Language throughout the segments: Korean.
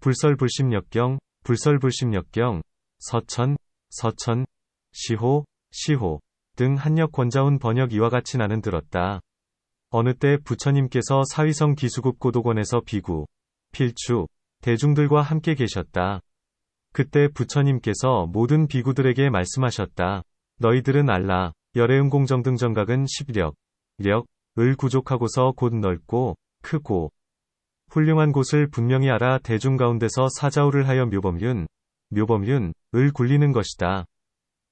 불설불심역경, 불설불심역경, 서천, 서천, 시호, 시호 등 한역 권자운 번역 이와 같이 나는 들었다. 어느 때 부처님께서 사위성 기수국 고도관에서 비구, 필추, 대중들과 함께 계셨다. 그때 부처님께서 모든 비구들에게 말씀하셨다. 너희들은 알라, 열애응공정등정각은 10력, 을 구족하고서 곧 넓고, 크고, 훌륭한 곳을 분명히 알아 대중 가운데서 사자우를 하여 묘범윤을 굴리는 것이다.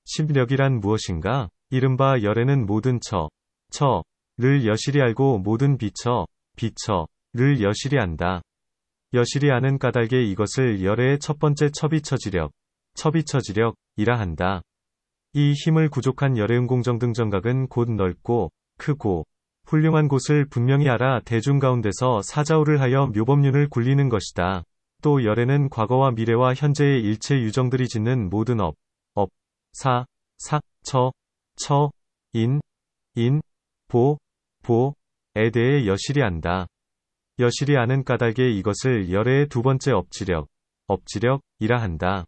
10력이란 무엇인가? 이른바 열애는 모든 를 여실히 알고 모든 비처를 여실히 안다. 여실히 아는 까닭에 이것을 열애의 첫 번째 첩이처지력이라 한다. 이 힘을 구족한 열애응공정등정각은 곧 넓고, 크고, 훌륭한 곳을 분명히 알아 대중 가운데서 사자우를 하여 묘범윤을 굴리는 것이다. 또 열애는 과거와 미래와 현재의 일체 유정들이 짓는 모든 보에 대해 여실히 안다. 여실히 아는 까닭에 이것을 열애의 두 번째 업지력이라 한다.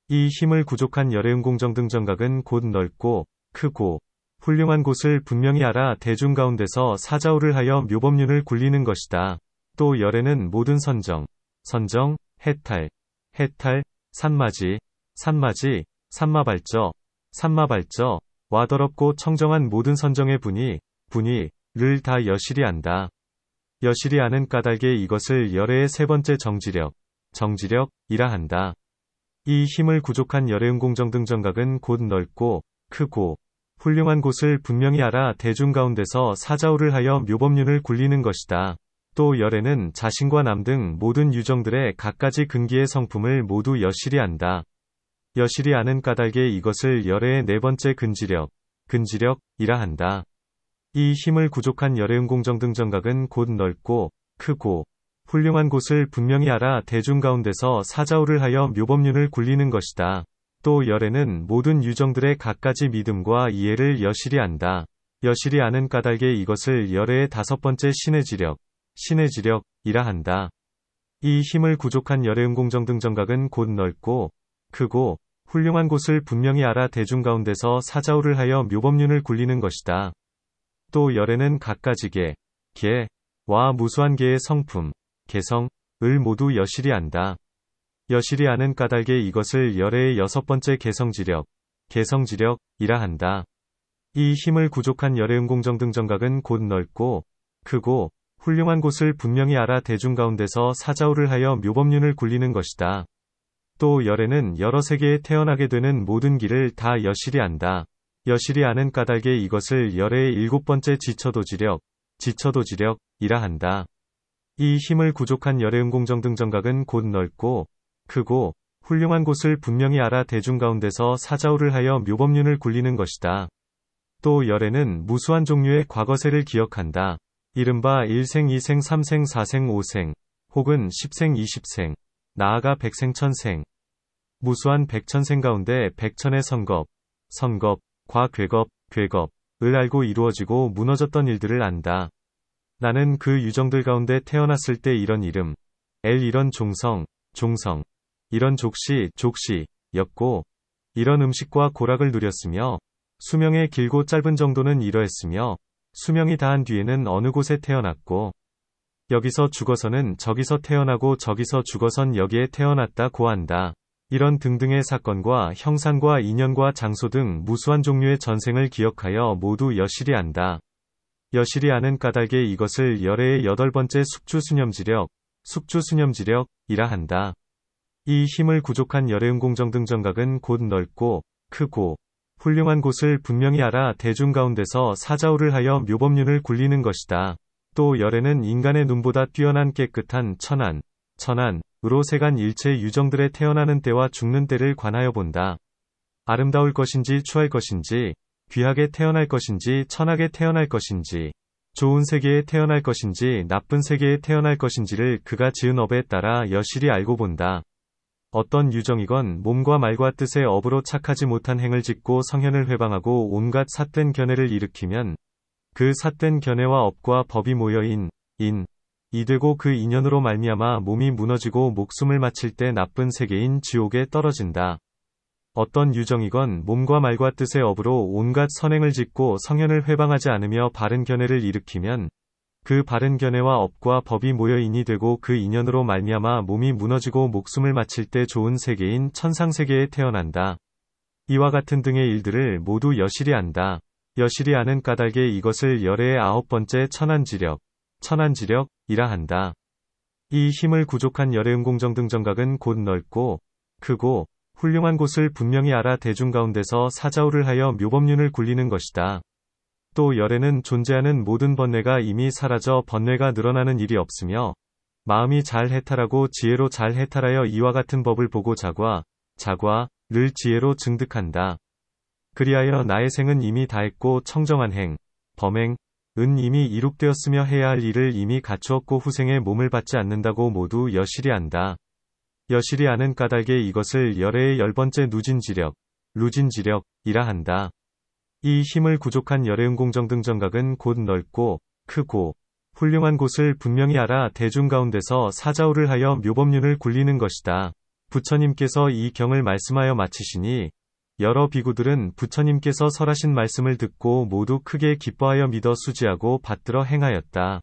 이 힘을 구족한 열애응공정등정각은 곧 넓고, 크고, 훌륭한 곳을 분명히 알아 대중 가운데서 사자우를 하여 묘범윤을 굴리는 것이다. 또 열애는 모든 선정, 해탈, 산마지, 산마발저와 더럽고 청정한 모든 선정의 분위를 다 여실히 안다. 여실히 아는 까닭에 이것을 열애의 세 번째 정지력이라 한다. 이 힘을 구족한 열애응공정등정각은 곧 넓고, 크고, 훌륭한 곳을 분명히 알아 대중 가운데서 사자우를 하여 묘범윤을 굴리는 것이다. 또 열애는 자신과 남 등 모든 유정들의 갖가지 근기의 성품을 모두 여실히 안다. 여실히 아는 까닭에 이것을 열애의 네 번째 근지력이라 한다. 이 힘을 구족한 열애응공정등정각은 곧 넓고, 크고, 훌륭한 곳을 분명히 알아 대중 가운데서 사자우를 하여 묘범윤을 굴리는 것이다. 또 열애는 모든 유정들의 갖가지 믿음과 이해를 여실히 안다. 여실히 아는 까닭에 이것을 열애의 다섯 번째 신의 지력이라 한다. 이 힘을 구족한 열애응공정등정각은 곧 넓고, 크고, 훌륭한 곳을 분명히 알아 대중 가운데서 사자우를 하여 묘범윤을 굴리는 것이다. 또 열애는 갖가지 개와 무수한 개의 성품, 개성을 모두 여실히 안다. 여실히 아는 까닭에 이것을 열애의 여섯 번째 개성지력이라 한다. 이 힘을 구족한 열애응공정등정각은 곧 넓고, 크고, 훌륭한 곳을 분명히 알아 대중 가운데서 사자우를 하여 묘범윤을 굴리는 것이다. 또 열애는 여러 세계에 태어나게 되는 모든 길을 다 여실히 안다. 여실히 아는 까닭에 이것을 열애의 일곱 번째 지처도지력이라 한다. 이 힘을 구족한 열애응공정등정각은 곧 넓고, 크고, 훌륭한 곳을 분명히 알아 대중 가운데서 사자우를 하여 묘범윤을 굴리는 것이다. 또 열애는 무수한 종류의 과거세를 기억한다. 이른바 1생, 2생, 3생, 4생, 5생, 혹은 10생, 20생, 나아가 백생, 천생. 무수한 백천생 가운데 백천의 선겁과 괴겁을 알고 이루어지고 무너졌던 일들을 안다. 나는 그 유정들 가운데 태어났을 때 이런 이름, 이런 종성, 이런 족시였고, 이런 음식과 고락을 누렸으며, 수명의 길고 짧은 정도는 이러했으며, 수명이 다한 뒤에는 어느 곳에 태어났고, 여기서 죽어서는 저기서 태어나고 저기서 죽어선 여기에 태어났다 고한다. 이런 등등의 사건과 형상과 인연과 장소 등 무수한 종류의 전생을 기억하여 모두 여실히 안다. 여실히 아는 까닭에 이것을 열애의 여덟 번째 숙주수념지력이라 한다. 이 힘을 구족한 열애응공정등정각은 곧 넓고, 크고, 훌륭한 곳을 분명히 알아 대중 가운데서 사자우를 하여 묘범윤을 굴리는 것이다. 또 열애는 인간의 눈보다 뛰어난 깨끗한 천안으로 세간 일체 유정들의 태어나는 때와 죽는 때를 관하여 본다. 아름다울 것인지 추할 것인지, 귀하게 태어날 것인지 천하게 태어날 것인지, 좋은 세계에 태어날 것인지 나쁜 세계에 태어날 것인지를 그가 지은 업에 따라 여실히 알고 본다. 어떤 유정이건 몸과 말과 뜻의 업으로 착하지 못한 행을 짓고 성현을 회방하고 온갖 삿된 견해를 일으키면 그 삿된 견해와 업과 법이 모여 이되고 그 인연으로 말미암아 몸이 무너지고 목숨을 마칠 때 나쁜 세계인 지옥에 떨어진다. 어떤 유정이건 몸과 말과 뜻의 업으로 온갖 선행을 짓고 성현을 회방하지 않으며 바른 견해를 일으키면 그 바른 견해와 업과 법이 모여 인이 되고 그 인연으로 말미암아 몸이 무너지고 목숨을 마칠 때 좋은 세계인 천상세계에 태어난다. 이와 같은 등의 일들을 모두 여실히 안다. 여실히 아는 까닭에 이것을 열애의 9번째 천안지력이라 한다. 이 힘을 구족한 열애응공정 등 정각은 곧 넓고 크고 훌륭한 곳을 분명히 알아 대중 가운데서 사자우를 하여 묘법륜을 굴리는 것이다. 또 열애는 존재하는 모든 번뇌가 이미 사라져 번뇌가 늘어나는 일이 없으며 마음이 잘 해탈하고 지혜로 잘 해탈하여 이와 같은 법을 보고 자과를 지혜로 증득한다. 그리하여 나의 생은 이미 다했고 청정한 행, 범행은 이미 이룩되었으며 해야 할 일을 이미 갖추었고 후생에 몸을 받지 않는다고 모두 여실히 안다. 여실히 아는 까닭에 이것을 열애의 10번째 루진지력이라 한다. 이 힘을 구족한 열애응공정 등 정각은 곧 넓고 크고 훌륭한 곳을 분명히 알아 대중 가운데서 사자우를 하여 묘법륜을 굴리는 것이다. 부처님께서 이 경을 말씀하여 마치시니 여러 비구들은 부처님께서 설하신 말씀을 듣고 모두 크게 기뻐하여 믿어 수지하고 받들어 행하였다.